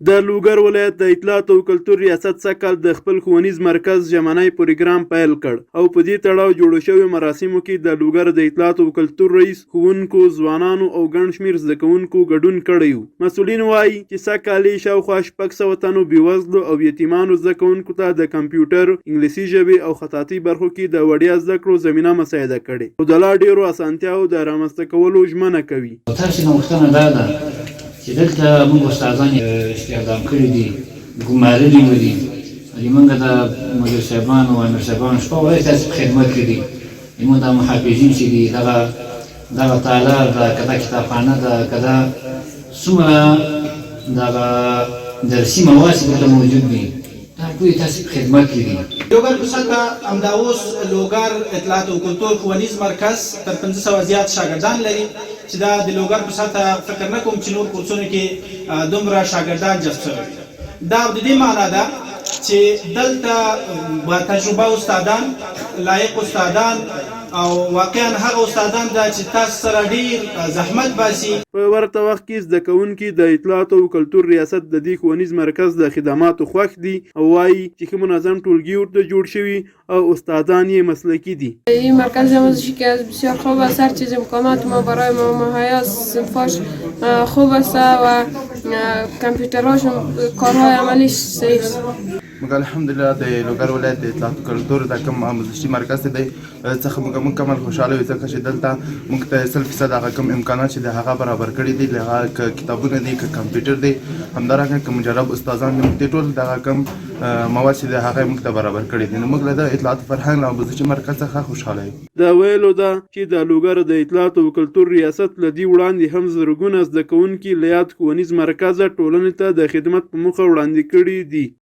د لوګر ولایت د اطلاعات او کلتور ریاست سږکال د خپل ښوونیز مرکز ژمنی پروګرام پیل کړ او په دې تړاو جوړو شویو مراسمو کې د لوګر د اطلاعات او کلتور رئیس، ښوونکو، ځوانانو او ګڼ شمېر زده کوونکو ګډون کړی و. مسؤلین وایي چې سږکال یې شاوخوا 600 تنو بېوزلو او یتیمانو زده کوونکو ته د کمپیوټر، انګلیسي ژبې او خطاطۍ برخو کې د وړیا زده کړو زمینه مساعده کړې او د لا ډېرو اسانتیاوو د رامنځته کولو ژمنه کوي. چې دلته موږ استادان استخدام کړي دي، ګمارلي مو دي، زموږ د مدیر صاحبانو او امیر صاحبانو شپه ورځ تاسې په خدمت کې دي. زموږ دا محافظین چې دي دغه تالار ده، که دا کتابخانه ده، که دا څومره دغه درسي مواد چې دلته موجود دي، دا ټول تاسې په خدمت کې دي. لوګر په سطحه همدا اوس لوګر اطلاعات او کلتور ښوونیز مرکز تر 500 زیات شاګردان لري چې دا د لوګر په سطحه فکر نه کوم چې نور کورسونو کې دومره شاګردان جذب شوي. دا د دې معنا ده چې دلته با تجربه استادان، لایق استادان او واقعا هغه استادان دا چې تاسو سره ډیر زحمت باسي. په ورته وخت کې زده کوونکي د اطلاعات او کلتور ریاست د دې ښوونیز مرکز د خدماتو خوښ دي او وایي چې ښه منظم ټولګي ورته جوړ شوي او استادان یې مسلکی دي. این مرکز آموزشی که از بسیار خوب است، هر چیز امکانات ما برای ما مهیا است، صنفاش خوب است و کامپیوترهاشون کارهای عملیش صحیح است. موږ الحمدلله د لوګر ولایت د اطلاعات او کلتور د کوم آموزشي مرکز دی څخه موږ کمال خوشاله یو ځکه چې دلته موږ ته 100% هغه کوم امکانات چې د هغه برابر کړي دي، هغه کتابونه دي، که کمپیوټر دی، همدارنګه که مجرب استادان دي، موږ ټول دغه کوم مواد چې د هغه موږ ته برابر کړي دي. نو موږ له د اطلاعات فرهنګ او آموزشي مرکز څخه خوشاله یو. دا ویلو ده چې د لوګر د اطلاعات او کلتور ریاست له دې وړاندې هم زرګونه زده کوونکي له یاد ښوونیز مرکزه ټولنې ته د خدمت په موخه وړاندې کړي دي.